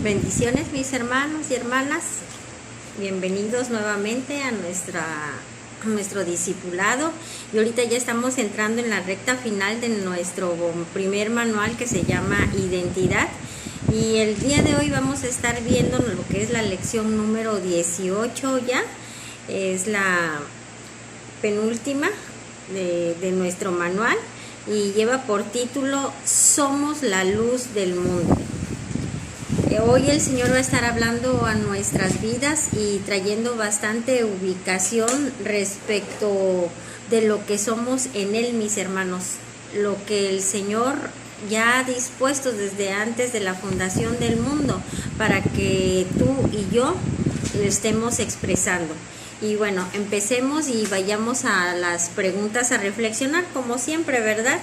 Bendiciones, mis hermanos y hermanas, bienvenidos nuevamente a nuestro discipulado. Y ahorita ya estamos entrando en la recta final de nuestro primer manual, que se llama Identidad, y el día de hoy vamos a estar viendo lo que es la lección número 18. Ya es la penúltima de nuestro manual y lleva por título Somos la luz del mundo. Hoy el Señor va a estar hablando a nuestras vidas y trayendo bastante ubicación respecto de lo que somos en Él, mis hermanos. Lo que el Señor ya ha dispuesto desde antes de la fundación del mundo para que tú y yo estemos expresando. Y bueno, empecemos y vayamos a las preguntas a reflexionar, como siempre, ¿verdad?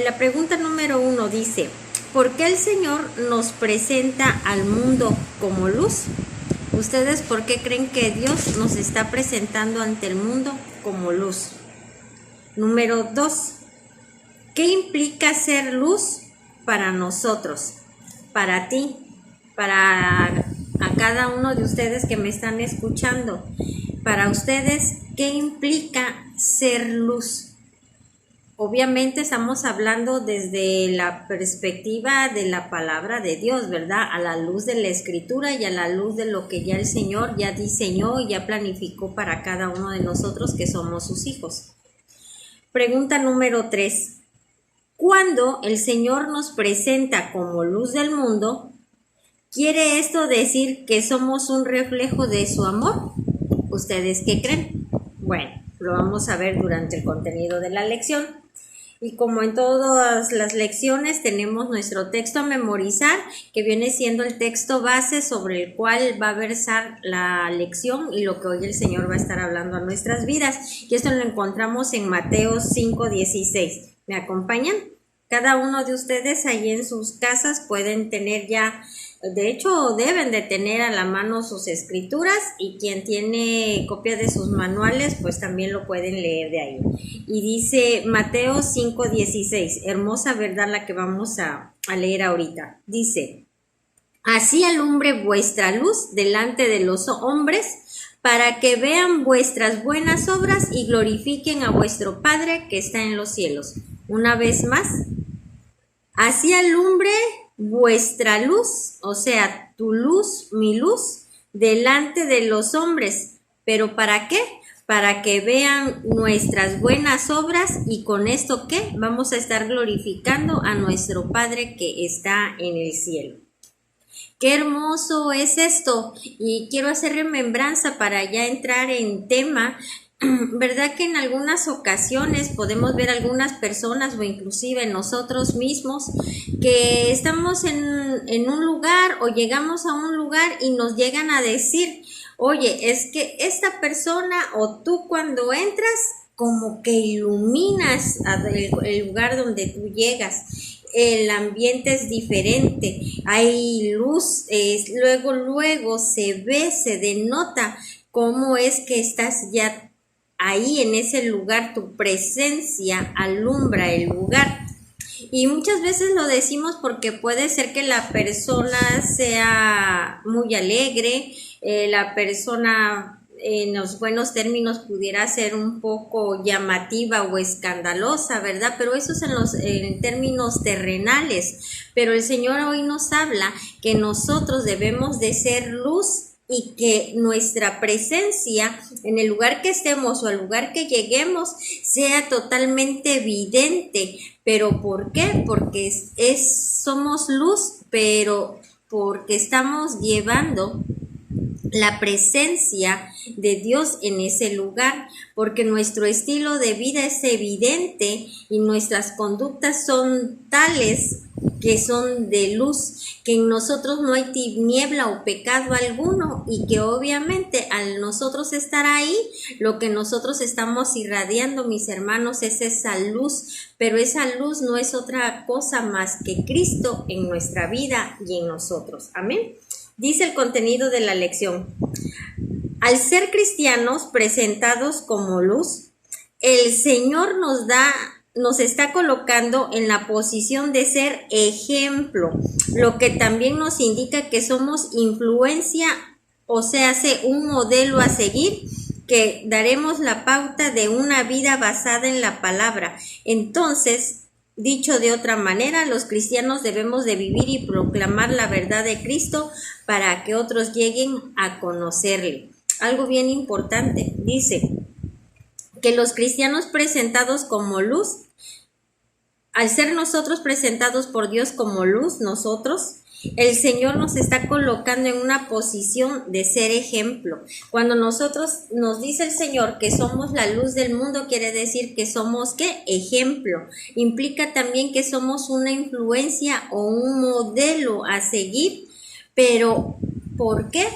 La pregunta número 1 dice: ¿por qué el Señor nos presenta al mundo como luz? ¿Ustedes por qué creen que Dios nos está presentando ante el mundo como luz? Número 2. ¿Qué implica ser luz para nosotros? Para ti, para a cada uno de ustedes que me están escuchando. Para ustedes, ¿qué implica ser luz? Obviamente estamos hablando desde la perspectiva de la palabra de Dios, ¿verdad? A la luz de la Escritura y a la luz de lo que ya el Señor ya diseñó y ya planificó para cada uno de nosotros que somos sus hijos. Pregunta número 3. Cuando el Señor nos presenta como luz del mundo, ¿quiere esto decir que somos un reflejo de su amor? ¿Ustedes qué creen? Bueno, lo vamos a ver durante el contenido de la lección. Y como en todas las lecciones, tenemos nuestro texto a memorizar, que viene siendo el texto base sobre el cual va a versar la lección y lo que hoy el Señor va a estar hablando a nuestras vidas. Y esto lo encontramos en Mateo 5:16. ¿Me acompañan? Cada uno de ustedes ahí en sus casas pueden tener ya, de hecho deben de tener a la mano sus escrituras, y quien tiene copia de sus manuales pues también lo pueden leer de ahí. Y dice Mateo 5:16, hermosa verdad la que vamos a leer ahorita. Dice: así alumbre vuestra luz delante de los hombres, para que vean vuestras buenas obras y glorifiquen a vuestro Padre que está en los cielos. Una vez más, así alumbre vuestra luz, o sea, tu luz, mi luz, delante de los hombres. ¿Pero para qué? Para que vean nuestras buenas obras, y con esto, ¿qué? Vamos a estar glorificando a nuestro Padre que está en el cielo. ¡Qué hermoso es esto! Y quiero hacer remembranza para ya entrar en tema. ¿Verdad que en algunas ocasiones podemos ver algunas personas o inclusive nosotros mismos que estamos en un lugar o llegamos a un lugar y nos llegan a decir: oye, es que esta persona o tú cuando entras como que iluminas el lugar donde tú llegas? El ambiente es diferente, hay luz, luego se ve, se denota cómo es que estás ya ahí en ese lugar, tu presencia alumbra el lugar. Y muchas veces lo decimos porque puede ser que la persona sea muy alegre, la persona en los buenos términos pudiera ser un poco llamativa o escandalosa, ¿verdad? Pero eso es en términos terrenales. Pero el Señor hoy nos habla que nosotros debemos de ser luz, y que nuestra presencia en el lugar que estemos o al lugar que lleguemos sea totalmente evidente. ¿Pero por qué? Porque somos luz, pero porque estamos llevando la presencia de Dios en ese lugar, porque nuestro estilo de vida es evidente y nuestras conductas son tales que son de luz, que en nosotros no hay tiniebla o pecado alguno, y que obviamente al nosotros estar ahí, lo que nosotros estamos irradiando, mis hermanos, es esa luz, pero esa luz no es otra cosa más que Cristo en nuestra vida y en nosotros. Amén. Dice el contenido de la lección: al ser cristianos presentados como luz, el Señor nos da nos está colocando en la posición de ser ejemplo, lo que también nos indica que somos influencia, o sea, un modelo a seguir, que daremos la pauta de una vida basada en la palabra. Entonces, dicho de otra manera, los cristianos debemos de vivir y proclamar la verdad de Cristo para que otros lleguen a conocerle. Algo bien importante, dice que los cristianos presentados como luz, al ser nosotros presentados por Dios como luz, nosotros, el Señor nos está colocando en una posición de ser ejemplo. Cuando nosotros nos dice el Señor que somos la luz del mundo, quiere decir que somos, ¿qué? Ejemplo. Implica también que somos una influencia o un modelo a seguir. Pero, ¿por qué?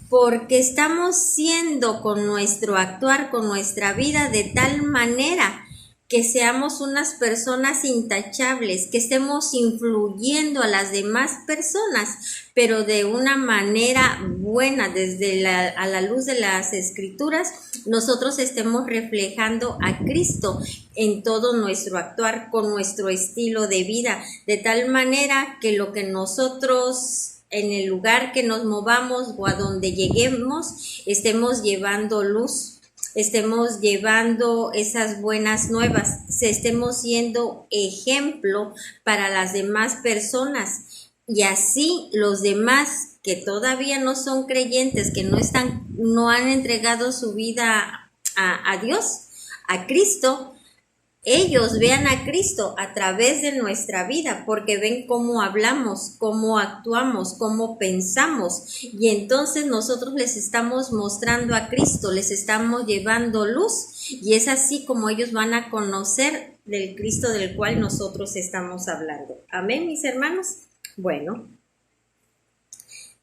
Porque estamos siendo con nuestro actuar, con nuestra vida, de tal manera que seamos unas personas intachables, que estemos influyendo a las demás personas, pero de una manera buena, desde a la luz de las Escrituras, nosotros estemos reflejando a Cristo en todo nuestro actuar, con nuestro estilo de vida, de tal manera que lo que nosotros, en el lugar que nos movamos o a donde lleguemos, estemos llevando luz, estemos llevando esas buenas nuevas, estemos siendo ejemplo para las demás personas, y así los demás que todavía no son creyentes, que no han entregado su vida a Dios, a Cristo, ellos vean a Cristo a través de nuestra vida, porque ven cómo hablamos, cómo actuamos, cómo pensamos, y entonces nosotros les estamos mostrando a Cristo, les estamos llevando luz, y es así como ellos van a conocer del Cristo del cual nosotros estamos hablando. Amén, mis hermanos. Bueno,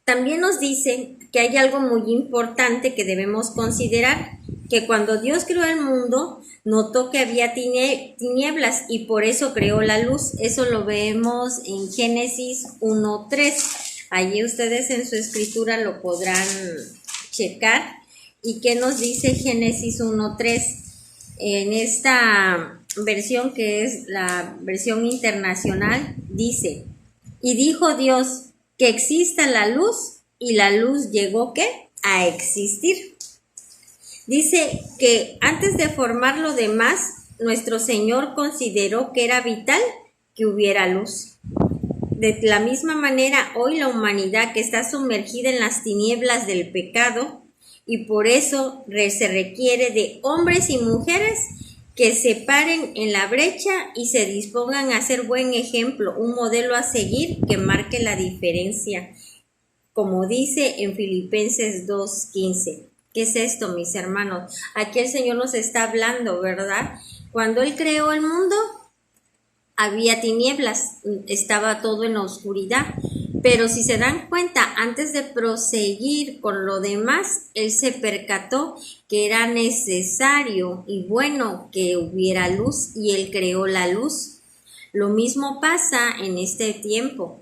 también nos dice que hay algo muy importante que debemos considerar, que cuando Dios creó el mundo, notó que había tinieblas y por eso creó la luz. Eso lo vemos en Génesis 1:3. Allí ustedes en su escritura lo podrán checar. ¿Y qué nos dice Génesis 1:3? En esta versión, que es la versión internacional, dice: y dijo Dios que exista la luz, y la luz llegó, ¿qué? A existir. Dice que antes de formar lo demás, nuestro Señor consideró que era vital que hubiera luz. De la misma manera, hoy la humanidad, que está sumergida en las tinieblas del pecado, y por eso se requiere de hombres y mujeres que se paren en la brecha y se dispongan a ser buen ejemplo, un modelo a seguir que marque la diferencia, como dice en Filipenses 2:15. ¿Qué es esto, mis hermanos? Aquí el Señor nos está hablando, ¿verdad? Cuando Él creó el mundo, había tinieblas, estaba todo en la oscuridad. Pero si se dan cuenta, antes de proseguir con lo demás, Él se percató que era necesario y bueno que hubiera luz, y Él creó la luz. Lo mismo pasa en este tiempo.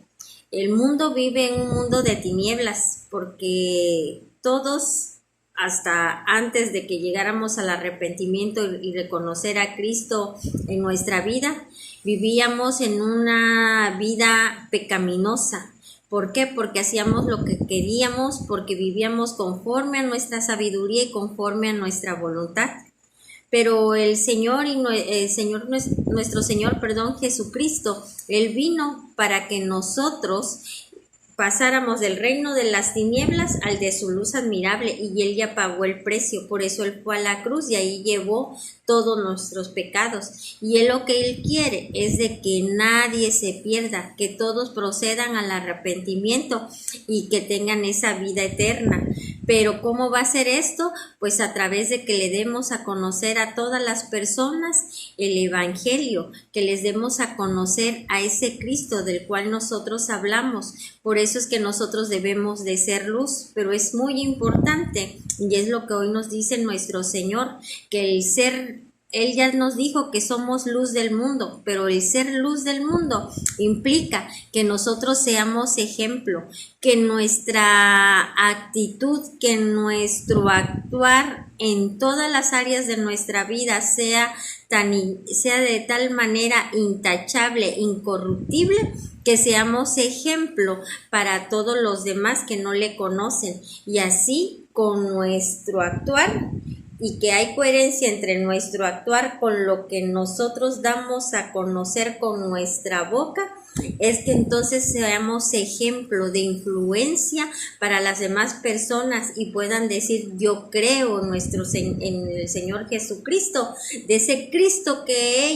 El mundo vive en un mundo de tinieblas, porque todos, hasta antes de que llegáramos al arrepentimiento y reconocer a Cristo en nuestra vida, vivíamos en una vida pecaminosa. ¿Por qué? Porque hacíamos lo que queríamos, porque vivíamos conforme a nuestra sabiduría y conforme a nuestra voluntad. Pero el Señor nuestro Señor, Jesucristo, Él vino para que nosotros pasáramos del reino de las tinieblas al de su luz admirable, y Él ya pagó el precio. Por eso Él fue a la cruz y ahí llevó todos nuestros pecados. Y Él, lo que Él quiere es de que nadie se pierda, que todos procedan al arrepentimiento y que tengan esa vida eterna. Pero ¿cómo va a ser esto? Pues a través de que le demos a conocer a todas las personas el Evangelio, que les demos a conocer a ese Cristo del cual nosotros hablamos. Por eso es que nosotros debemos de ser luz, pero es muy importante, y es lo que hoy nos dice nuestro Señor, que el ser Él ya nos dijo que somos luz del mundo, pero el ser luz del mundo implica que nosotros seamos ejemplo, que nuestra actitud, que nuestro actuar en todas las áreas de nuestra vida sea de tal manera intachable, incorruptible, que seamos ejemplo para todos los demás que no le conocen, y así con nuestro actuar, y que hay coherencia entre nuestro actuar con lo que nosotros damos a conocer con nuestra boca, es que entonces seamos ejemplo de influencia para las demás personas y puedan decir: yo creo en el Señor Jesucristo, de ese Cristo que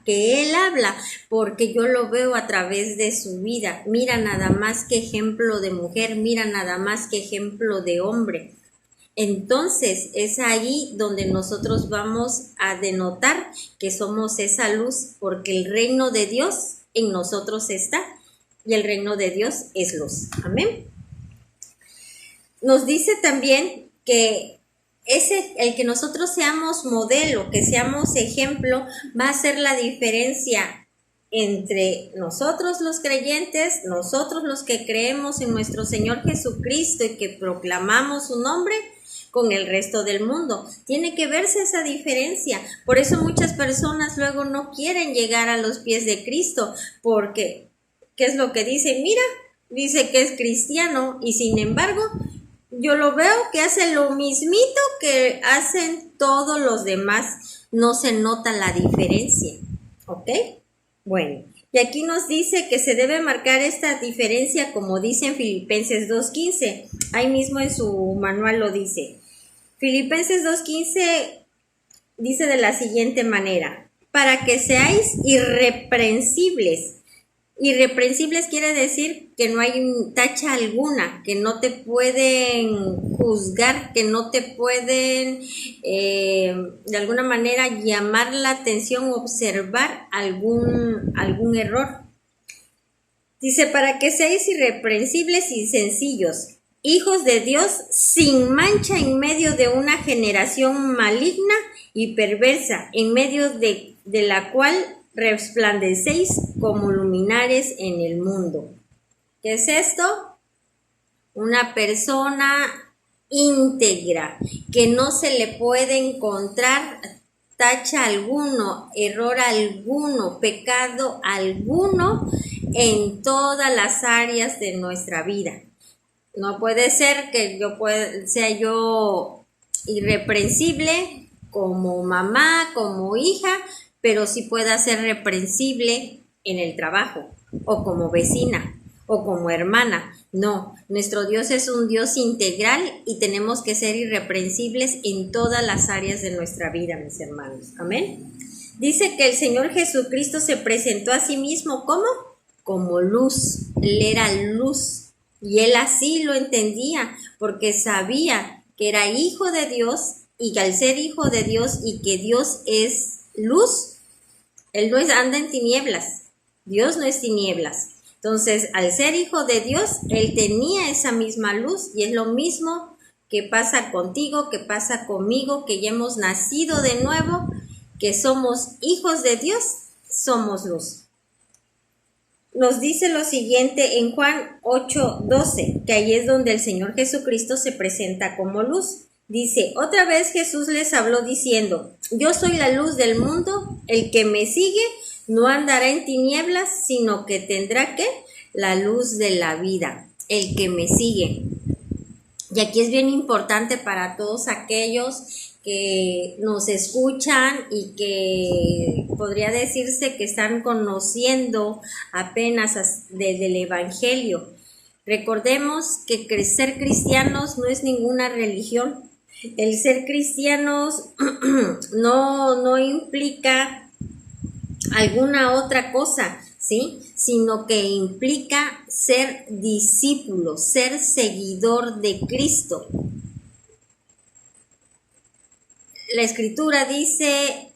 Él habla, porque yo lo veo a través de su vida. Mira nada más que ejemplo de mujer, mira nada más que ejemplo de hombre. Entonces es ahí donde nosotros vamos a denotar que somos esa luz, porque el reino de Dios en nosotros está, y el reino de Dios es luz. Amén. Nos dice también que el que nosotros seamos modelo, que seamos ejemplo, va a ser la diferencia entre nosotros los creyentes, nosotros los que creemos en nuestro Señor Jesucristo y que proclamamos su nombre, con el resto del mundo. Tiene que verse esa diferencia. Por eso muchas personas luego no quieren llegar a los pies de Cristo, porque ¿qué es lo que dice? Mira, dice que es cristiano, y sin embargo yo lo veo que hace lo mismito que hacen todos los demás. No se nota la diferencia. ¿Ok? Bueno, y aquí nos dice que se debe marcar esta diferencia, como dice en Filipenses 2:15. Ahí mismo en su manual lo dice. Filipenses 2:15 dice de la siguiente manera: para que seáis irreprensibles. Irreprensibles quiere decir que no hay tacha alguna, que no te pueden juzgar, que no te pueden de alguna manera llamar la atención, observar algún error. Dice: para que seáis irreprensibles y sencillos, hijos de Dios sin mancha en medio de una generación maligna y perversa, en medio de la cual resplandecéis como luminares en el mundo. ¿Qué es esto? Una persona íntegra, que no se le puede encontrar tacha alguno, error alguno, pecado alguno en todas las áreas de nuestra vida. No puede ser que sea yo irreprensible como mamá, como hija, pero sí pueda ser reprensible en el trabajo, o como vecina, o como hermana. No, nuestro Dios es un Dios integral y tenemos que ser irreprensibles en todas las áreas de nuestra vida, mis hermanos. Amén. Dice que el Señor Jesucristo se presentó a sí mismo como luz. Él era luz, y Él así lo entendía, porque sabía que era hijo de Dios, y que al ser hijo de Dios y que Dios es luz, Él no anda en tinieblas. Dios no es tinieblas. Entonces, al ser hijo de Dios, Él tenía esa misma luz, y es lo mismo que pasa contigo, que pasa conmigo, que ya hemos nacido de nuevo, que somos hijos de Dios, somos luz. Nos dice lo siguiente en Juan 8:12, que ahí es donde el Señor Jesucristo se presenta como luz. Dice: otra vez Jesús les habló diciendo: yo soy la luz del mundo, el que me sigue no andará en tinieblas, sino que tendrá ¿qué? La luz de la vida, el que me sigue. Y aquí es bien importante para todos aquellos que nos escuchan y que podría decirse que están conociendo apenas desde el Evangelio. Recordemos que ser cristianos no es ninguna religión. El ser cristianos no implica alguna otra cosa, ¿sí? Sino que implica ser discípulo, ser seguidor de Cristo. La Escritura dice,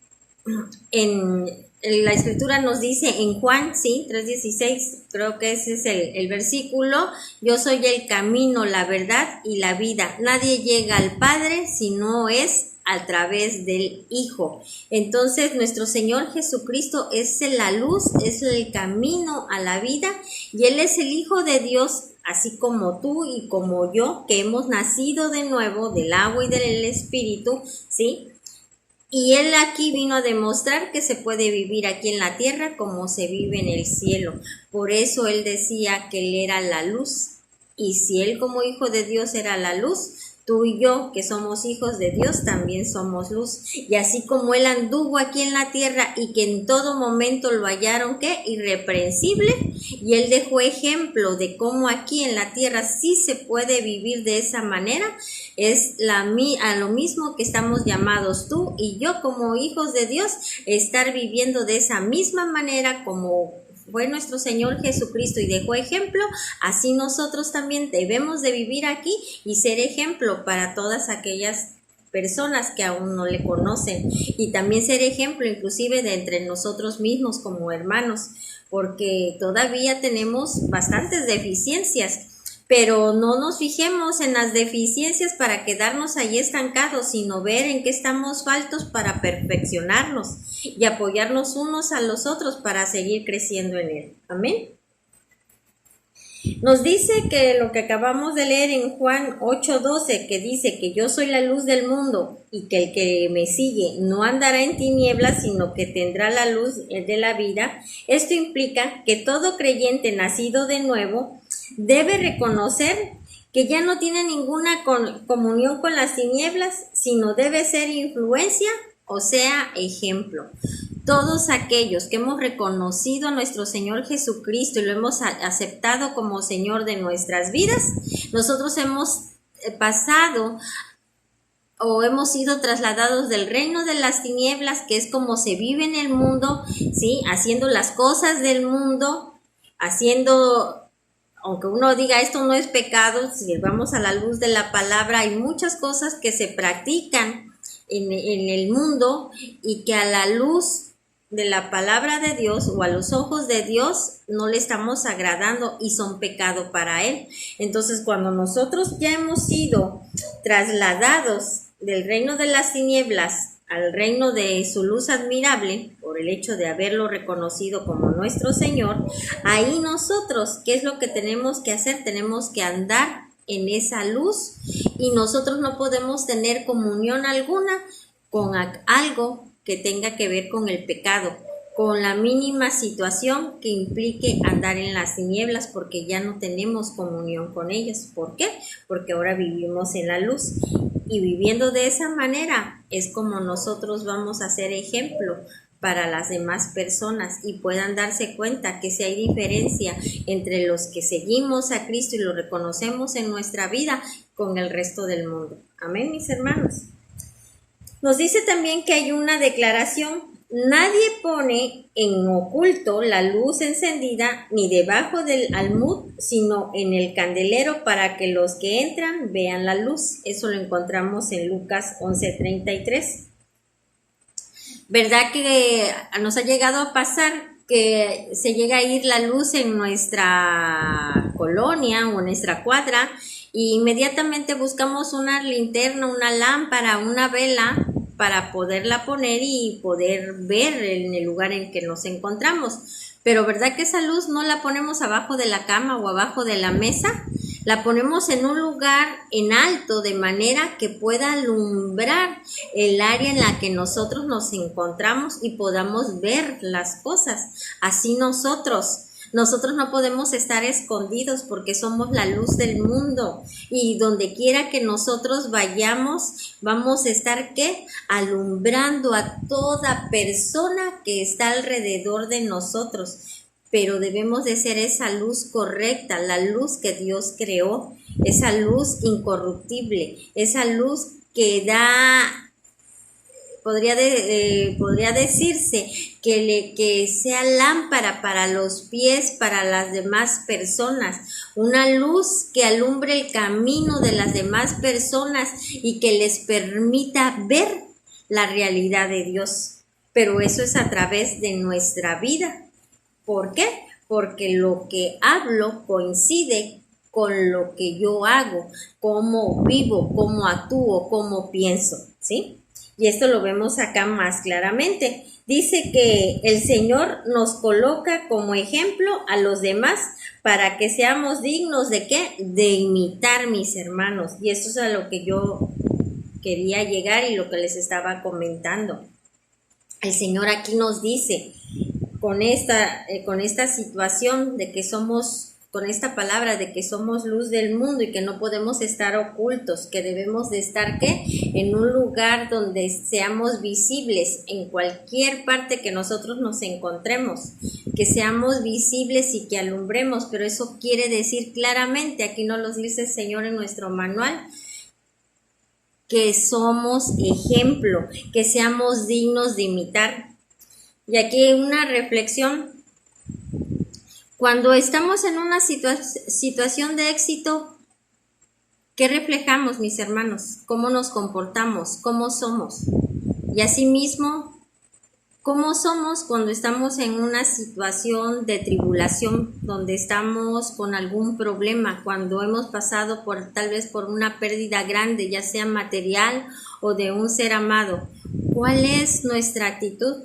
la Escritura nos dice en Juan, ¿sí? 3:16, creo que ese es el versículo: yo soy el camino, la verdad y la vida. Nadie llega al Padre si no es a través del Hijo. Entonces nuestro Señor Jesucristo es la luz, es el camino a la vida y Él es el Hijo de Dios, así como tú y como yo, que hemos nacido de nuevo del agua y del Espíritu, ¿sí? Y Él aquí vino a demostrar que se puede vivir aquí en la tierra como se vive en el cielo. Por eso Él decía que Él era la luz. Y si Él como Hijo de Dios era la luz, tú y yo, que somos hijos de Dios, también somos luz. Y así como Él anduvo aquí en la tierra y que en todo momento lo hallaron, ¿qué? Irreprensible. Y Él dejó ejemplo de cómo aquí en la tierra sí se puede vivir de esa manera. Es a lo mismo que estamos llamados tú y yo como hijos de Dios, estar viviendo de esa misma manera como fue nuestro Señor Jesucristo y dejó ejemplo, así nosotros también debemos de vivir aquí y ser ejemplo para todas aquellas personas que aún no le conocen y también ser ejemplo inclusive de entre nosotros mismos como hermanos, porque todavía tenemos bastantes deficiencias. Pero no nos fijemos en las deficiencias para quedarnos ahí estancados, sino ver en qué estamos faltos para perfeccionarnos y apoyarnos unos a los otros para seguir creciendo en Él. Amén. Nos dice que lo que acabamos de leer en Juan 8:12, que dice que yo soy la luz del mundo y que el que me sigue no andará en tinieblas, sino que tendrá la luz de la vida. Esto implica que todo creyente nacido de nuevo debe reconocer que ya no tiene ninguna comunión con las tinieblas, sino debe ser influencia, o sea, ejemplo. Todos aquellos que hemos reconocido a nuestro Señor Jesucristo y lo hemos aceptado como Señor de nuestras vidas, nosotros hemos pasado o hemos sido trasladados del reino de las tinieblas, que es como se vive en el mundo, ¿sí? Haciendo las cosas del mundo, aunque uno diga esto no es pecado, si vamos a la luz de la palabra, hay muchas cosas que se practican en el mundo y que a la luz de la palabra de Dios o a los ojos de Dios no le estamos agradando y son pecado para Él. Entonces, cuando nosotros ya hemos sido trasladados del reino de las tinieblas al reino de su luz admirable, por el hecho de haberlo reconocido como nuestro Señor, ahí nosotros, ¿qué es lo que tenemos que hacer? Tenemos que andar en esa luz y nosotros no podemos tener comunión alguna con algo que tenga que ver con el pecado, con la mínima situación que implique andar en las tinieblas, porque ya no tenemos comunión con ellas. ¿Por qué? Porque ahora vivimos en la luz y viviendo de esa manera es como nosotros vamos a ser ejemplo para las demás personas y puedan darse cuenta que si hay diferencia entre los que seguimos a Cristo y lo reconocemos en nuestra vida con el resto del mundo. Amén, mis hermanos. Nos dice también que hay una declaración: nadie pone en oculto la luz encendida ni debajo del almud, sino en el candelero para que los que entran vean la luz. Eso lo encontramos en Lucas 11:33. ¿Verdad que nos ha llegado a pasar que se llega a ir la luz en nuestra colonia o en nuestra cuadra y inmediatamente buscamos una linterna, una lámpara, una vela para poderla poner y poder ver en el lugar en que nos encontramos? Pero ¿verdad que esa luz no la ponemos abajo de la cama o abajo de la mesa? La ponemos en un lugar en alto de manera que pueda alumbrar el área en la que nosotros nos encontramos y podamos ver las cosas. Así nosotros no podemos estar escondidos porque somos la luz del mundo y donde quiera que nosotros vayamos vamos a estar ¿qué? Alumbrando a toda persona que está alrededor de nosotros. Pero debemos de ser esa luz correcta, la luz que Dios creó, esa luz incorruptible, esa luz que podría decirse que sea lámpara para los pies, para las demás personas, una luz que alumbre el camino de las demás personas y que les permita ver la realidad de Dios. Pero eso es a través de nuestra vida. ¿Por qué? Porque lo que hablo coincide con lo que yo hago, cómo vivo, cómo actúo, cómo pienso, ¿sí? Y esto lo vemos acá más claramente. Dice que el Señor nos coloca como ejemplo a los demás para que seamos dignos ¿de qué? De imitar, mis hermanos. Y esto es a lo que yo quería llegar y lo que les estaba comentando. El Señor aquí nos dice, con esta situación de que somos, con esta palabra de que somos luz del mundo y que no podemos estar ocultos, que debemos de estar ¿qué? En un lugar donde seamos visibles en cualquier parte que nosotros nos encontremos, que seamos visibles y que alumbremos, pero eso quiere decir claramente, aquí nos lo dice el Señor en nuestro manual, que somos ejemplo, que seamos dignos de imitar. Y aquí hay una reflexión. Cuando estamos en una situación de éxito, ¿qué reflejamos, mis hermanos? ¿Cómo nos comportamos? ¿Cómo somos? Y asimismo, ¿cómo somos cuando estamos en una situación de tribulación, donde estamos con algún problema, cuando hemos pasado tal vez por una pérdida grande, ya sea material o de un ser amado? ¿Cuál es nuestra actitud?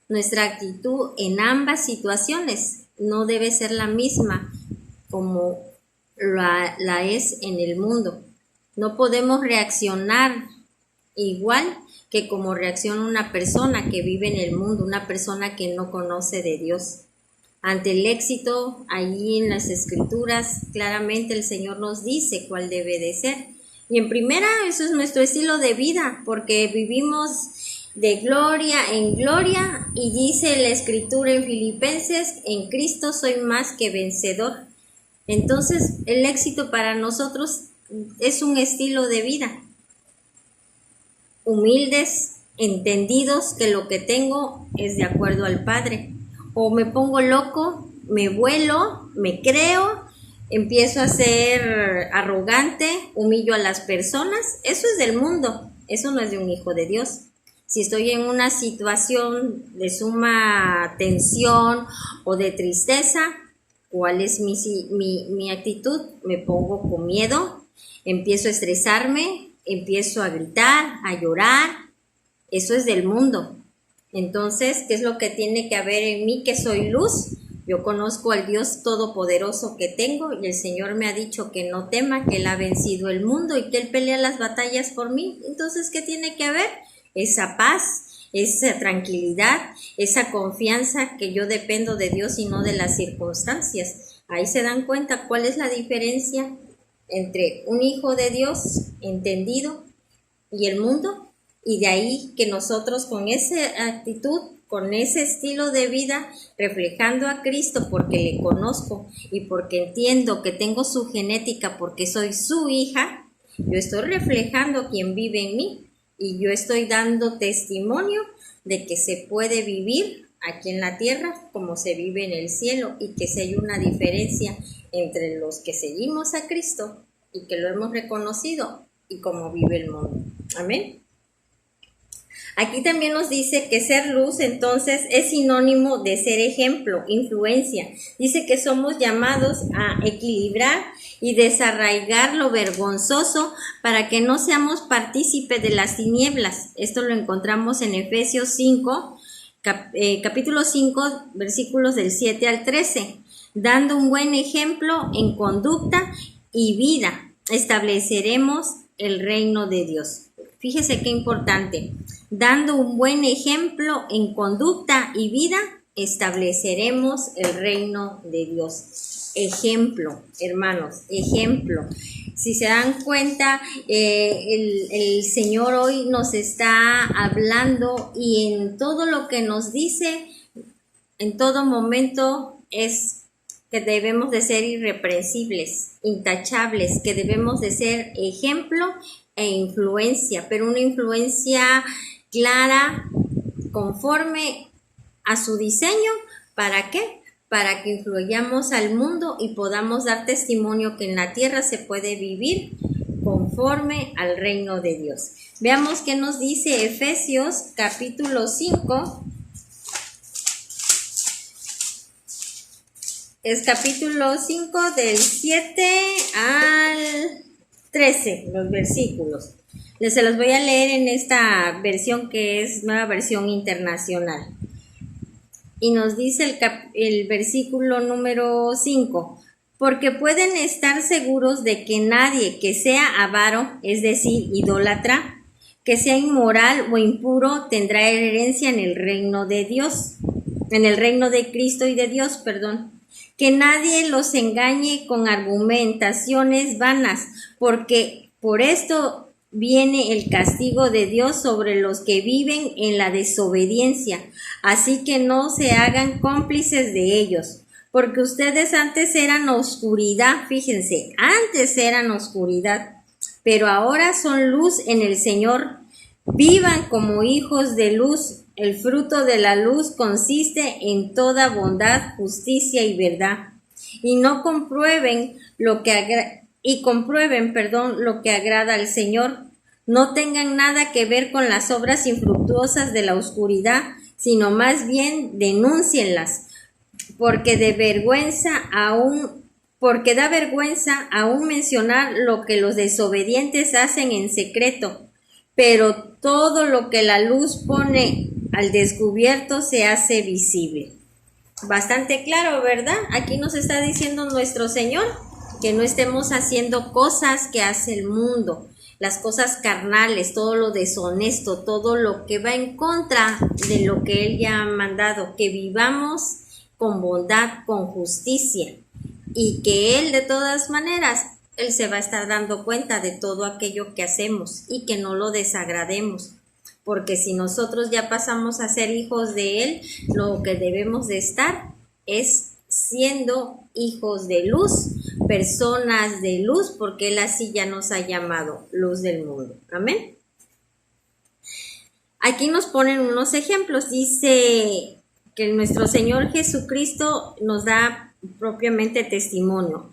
Nuestra actitud en ambas situaciones no debe ser la misma como la es en el mundo. No podemos reaccionar igual que como reacciona una persona que vive en el mundo, una persona que no conoce de Dios. Ante el éxito, allí en las Escrituras, claramente el Señor nos dice cuál debe de ser. Y en primera, eso es nuestro estilo de vida, porque vivimos de gloria en gloria, y dice la Escritura en Filipenses, en Cristo soy más que vencedor. Entonces, el éxito para nosotros es un estilo de vida. Humildes, entendidos que lo que tengo es de acuerdo al Padre. O me pongo loco, me vuelo, me creo, empiezo a ser arrogante, humillo a las personas. Eso es del mundo, eso no es de un hijo de Dios. Si estoy en una situación de suma tensión o de tristeza, ¿cuál es mi actitud? Me pongo con miedo, empiezo a estresarme, empiezo a gritar, a llorar. Eso es del mundo. Entonces, ¿qué es lo que tiene que haber en mí? Que soy luz. Yo conozco al Dios todopoderoso que tengo, y el Señor me ha dicho que no tema, que Él ha vencido el mundo y que Él pelea las batallas por mí. Entonces, ¿qué tiene que haber? Esa paz, esa tranquilidad, esa confianza que yo dependo de Dios y no de las circunstancias. Ahí se dan cuenta cuál es la diferencia entre un hijo de Dios entendido y el mundo. Y de ahí que nosotros con esa actitud, con ese estilo de vida, reflejando a Cristo porque le conozco y porque entiendo que tengo su genética, porque soy su hija, yo estoy reflejando quien vive en mí, y yo estoy dando testimonio de que se puede vivir aquí en la tierra como se vive en el cielo, y que si hay una diferencia entre los que seguimos a Cristo y que lo hemos reconocido y cómo vive el mundo. Amén. Aquí también nos dice que ser luz entonces es sinónimo de ser ejemplo, influencia. Dice que somos llamados a equilibrar y desarraigar lo vergonzoso para que no seamos partícipes de las tinieblas. Esto lo encontramos en Efesios 5, capítulo 5, versículos del 7 al 13. Dando un buen ejemplo en conducta y vida, estableceremos el reino de Dios. Fíjese qué importante. Dando un buen ejemplo en conducta y vida, estableceremos el reino de Dios. Ejemplo, hermanos, ejemplo. Si se dan cuenta, el Señor hoy nos está hablando, y en todo lo que nos dice, en todo momento, es que debemos de ser irreprensibles, intachables, que debemos de ser ejemplo e influencia, pero una influencia clara, conforme a su diseño. ¿Para qué? Para que influyamos al mundo y podamos dar testimonio que en la tierra se puede vivir conforme al reino de Dios. Veamos qué nos dice Efesios capítulo 5. Es capítulo 5 del 7 al 13, los versículos. Se los voy a leer en esta versión que es Nueva Versión Internacional. Y nos dice el versículo número 5. Porque pueden estar seguros de que nadie que sea avaro, es decir, idólatra, que sea inmoral o impuro, tendrá herencia en el reino de Dios, en el reino de Cristo y de Dios, perdón. Que nadie los engañe con argumentaciones vanas, porque por esto viene el castigo de Dios sobre los que viven en la desobediencia. Así que no se hagan cómplices de ellos. Porque ustedes antes eran oscuridad, fíjense, antes eran oscuridad, pero ahora son luz en el Señor. Vivan como hijos de luz. El fruto de la luz consiste en toda bondad, justicia y verdad. Y comprueben lo que agrada al Señor. No tengan nada que ver con las obras infructuosas de la oscuridad, sino más bien denúncienlas. Porque da vergüenza aún mencionar lo que los desobedientes hacen en secreto, pero todo lo que la luz pone al descubierto se hace visible. Bastante claro, ¿verdad? Aquí nos está diciendo nuestro Señor que no estemos haciendo cosas que hace el mundo, las cosas carnales, todo lo deshonesto, todo lo que va en contra de lo que Él ya ha mandado, que vivamos con bondad, con justicia, y que Él de todas maneras, Él se va a estar dando cuenta de todo aquello que hacemos y que no lo desagrademos, porque si nosotros ya pasamos a ser hijos de Él, lo que debemos de estar es siendo hijos de luz, personas de luz, porque Él así ya nos ha llamado luz del mundo. Amén. Aquí nos ponen unos ejemplos. Dice que nuestro Señor Jesucristo nos da propiamente testimonio.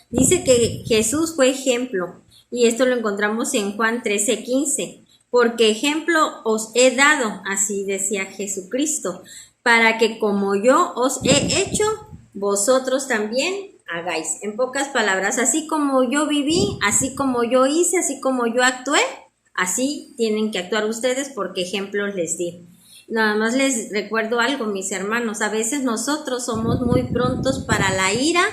Dice que Jesús fue ejemplo, y esto lo encontramos en Juan 13:15. Porque ejemplo os he dado, así decía Jesucristo, para que como yo os he hecho, vosotros también hagáis. En pocas palabras, así como yo viví, así como yo hice, así como yo actué, así tienen que actuar ustedes, porque ejemplos les di. Nada más les recuerdo algo, mis hermanos, a veces nosotros somos muy prontos para la ira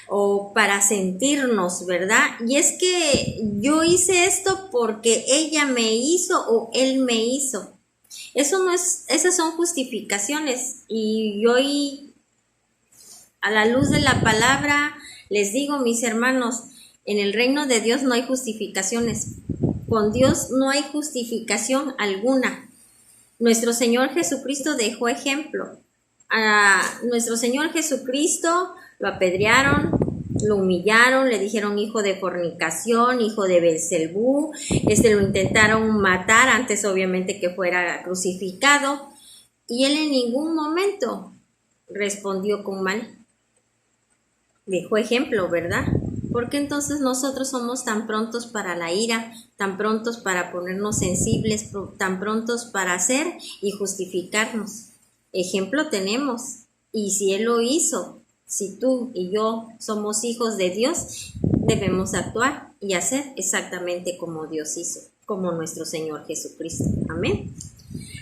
o para sentirnos, ¿verdad? Y es que yo hice esto porque ella me hizo o él me hizo. Eso no es, esas son justificaciones, y hoy a la luz de la palabra les digo, mis hermanos, en el reino de Dios no hay justificaciones. Con Dios no hay justificación alguna. Nuestro Señor Jesucristo dejó ejemplo. A nuestro Señor Jesucristo lo apedrearon, lo humillaron, le dijeron hijo de fornicación, hijo de Belcebú, lo intentaron matar antes obviamente que fuera crucificado, y él en ningún momento respondió con mal. Dejó ejemplo, ¿verdad? ¿Por qué entonces nosotros somos tan prontos para la ira, tan prontos para ponernos sensibles, tan prontos para hacer y justificarnos? Ejemplo tenemos, y si Él lo hizo, si tú y yo somos hijos de Dios, debemos actuar y hacer exactamente como Dios hizo, como nuestro Señor Jesucristo. Amén.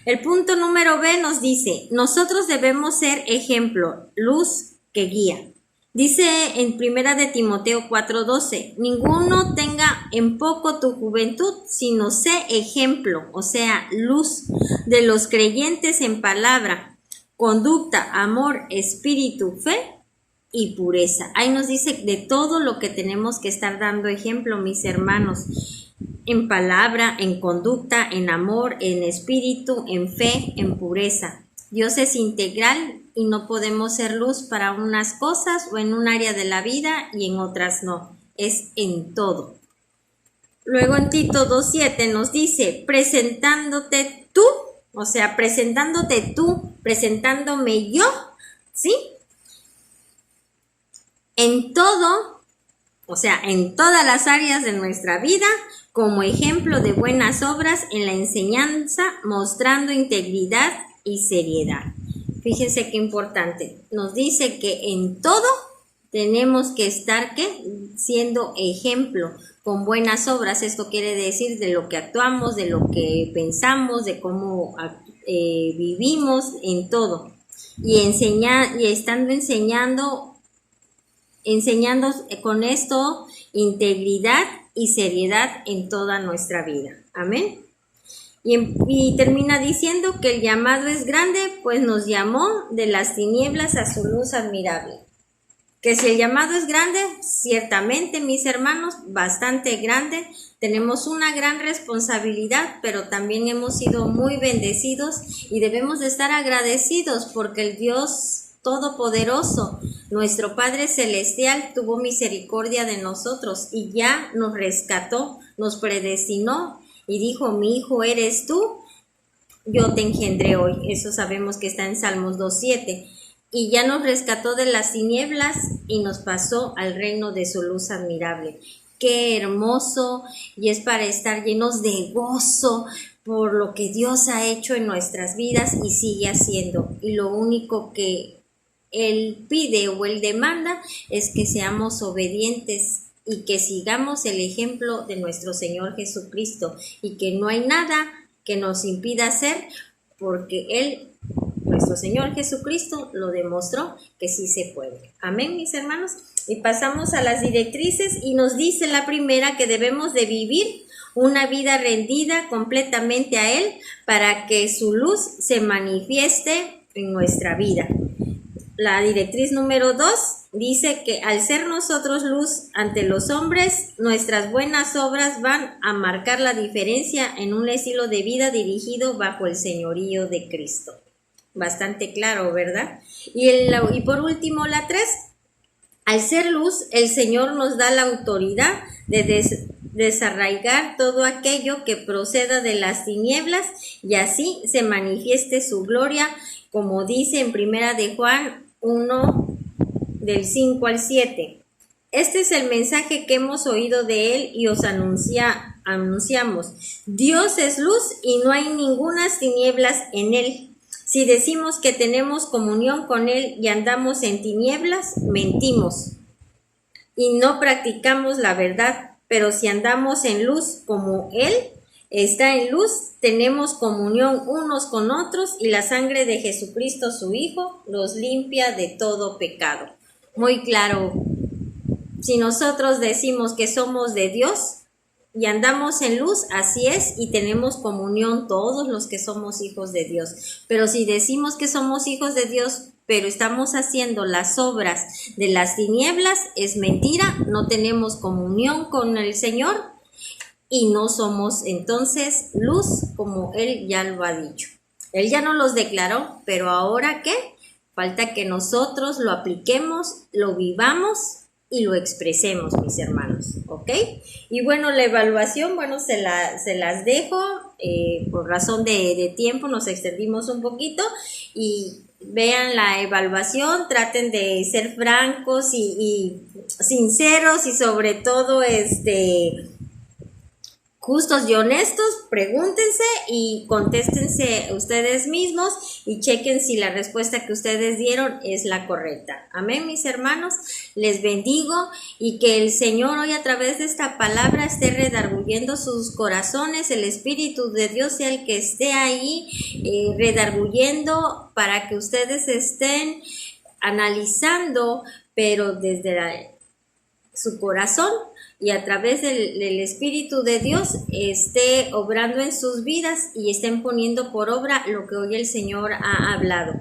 El punto número B nos dice, nosotros debemos ser ejemplo, luz que guía. Dice en 1 de Timoteo 4:12, ninguno tenga en poco tu juventud, sino sé ejemplo, o sea, luz de los creyentes en palabra, conducta, amor, espíritu, fe y pureza. Ahí nos dice de todo lo que tenemos que estar dando ejemplo, mis hermanos, en palabra, en conducta, en amor, en espíritu, en fe, en pureza. Dios es integral y no podemos ser luz para unas cosas o en un área de la vida y en otras no. Es en todo. Luego en Tito 2:7 nos dice, presentándote tú, o sea, presentándote tú, presentándome yo, ¿sí? En todo, o sea, en todas las áreas de nuestra vida, como ejemplo de buenas obras en la enseñanza, mostrando integridad y seriedad. Fíjense qué importante. Nos dice que en todo tenemos que estar ¿qué? Siendo ejemplo, con buenas obras. Esto quiere decir de lo que actuamos, de lo que pensamos, de cómo vivimos, en todo. Y estando enseñando con esto integridad y seriedad en toda nuestra vida. Amén. Y termina diciendo que el llamado es grande, pues nos llamó de las tinieblas a su luz admirable. Que si el llamado es grande, ciertamente, mis hermanos, bastante grande, tenemos una gran responsabilidad, pero también hemos sido muy bendecidos y debemos de estar agradecidos porque el Dios Todopoderoso, nuestro Padre Celestial, tuvo misericordia de nosotros y ya nos rescató, nos predestinó y dijo: mi hijo eres tú, yo te engendré hoy. Eso sabemos que está en Salmos 2:7. Y ya nos rescató de las tinieblas y nos pasó al reino de su luz admirable. Qué hermoso, y es para estar llenos de gozo por lo que Dios ha hecho en nuestras vidas y sigue haciendo. Y lo único que Él pide o Él demanda es que seamos obedientes y que sigamos el ejemplo de nuestro Señor Jesucristo, y que no hay nada que nos impida hacer, porque Él, nuestro Señor Jesucristo, lo demostró que sí se puede. Amén, mis hermanos. Y pasamos a las directrices, y nos dice la primera que debemos de vivir una vida rendida completamente a Él para que su luz se manifieste en nuestra vida. La directriz número 2 dice que al ser nosotros luz ante los hombres, nuestras buenas obras van a marcar la diferencia en un estilo de vida dirigido bajo el señorío de Cristo. Bastante claro, ¿verdad? Y por último, la 3, al ser luz, el Señor nos da la autoridad de desarraigar todo aquello que proceda de las tinieblas, y así se manifieste su gloria, como dice en Primera de Juan 1, del 5 al 7. Este es el mensaje que hemos oído de Él y os anunciamos. Dios es luz y no hay ningunas tinieblas en Él. Si decimos que tenemos comunión con Él y andamos en tinieblas, mentimos y no practicamos la verdad. Pero si andamos en luz como Él está en luz, tenemos comunión unos con otros, y la sangre de Jesucristo, su Hijo, los limpia de todo pecado. Muy claro. Si nosotros decimos que somos de Dios y andamos en luz, así es, y tenemos comunión todos los que somos hijos de Dios. Pero si decimos que somos hijos de Dios, pero estamos haciendo las obras de las tinieblas, es mentira, no tenemos comunión con el Señor y no somos entonces luz, como Él ya lo ha dicho. Él ya nos los declaró, pero ahora ¿qué? Falta que nosotros lo apliquemos, lo vivamos y lo expresemos, mis hermanos, ¿ok? Y bueno, la evaluación, bueno, se las dejo, por razón de tiempo nos extendimos un poquito, y vean la evaluación, traten de ser francos y sinceros, y sobre todo justos y honestos. Pregúntense y contéstense ustedes mismos y chequen si la respuesta que ustedes dieron es la correcta. Amén, mis hermanos. Les bendigo, y que el Señor hoy a través de esta palabra esté redarguyendo sus corazones. El Espíritu de Dios sea el que esté ahí redarguyendo, para que ustedes estén analizando, pero desde su corazón, y a través del Espíritu de Dios esté obrando en sus vidas y estén poniendo por obra lo que hoy el Señor ha hablado.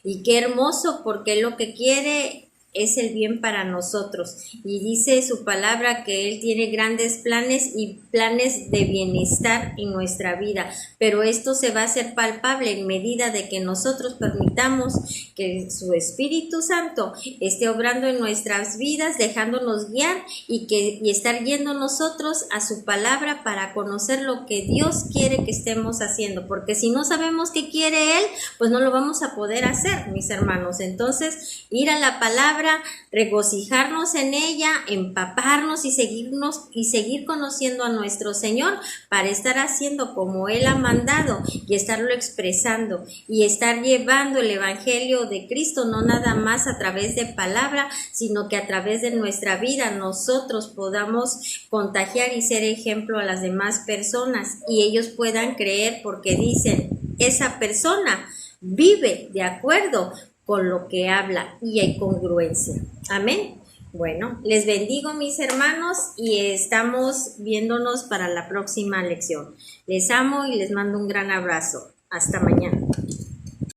Y qué hermoso, porque Él lo que quiere es el bien para nosotros, y dice su palabra que Él tiene grandes planes y planes de bienestar en nuestra vida, pero esto se va a hacer palpable en medida de que nosotros permitamos que su Espíritu Santo esté obrando en nuestras vidas, dejándonos guiar y estar yendo nosotros a su palabra para conocer lo que Dios quiere que estemos haciendo, porque si no sabemos qué quiere Él, pues no lo vamos a poder hacer, mis hermanos. Entonces, ir a la palabra palabra, regocijarnos en ella, empaparnos y seguir conociendo a nuestro Señor para estar haciendo como Él ha mandado y estarlo expresando y estar llevando el Evangelio de Cristo, no nada más a través de palabra, sino que a través de nuestra vida nosotros podamos contagiar y ser ejemplo a las demás personas y ellos puedan creer porque dicen, esa persona vive de acuerdo con lo que habla y hay congruencia. Amén. Bueno, les bendigo mis hermanos y estamos viéndonos para la próxima lección. Les amo y les mando un gran abrazo. Hasta mañana.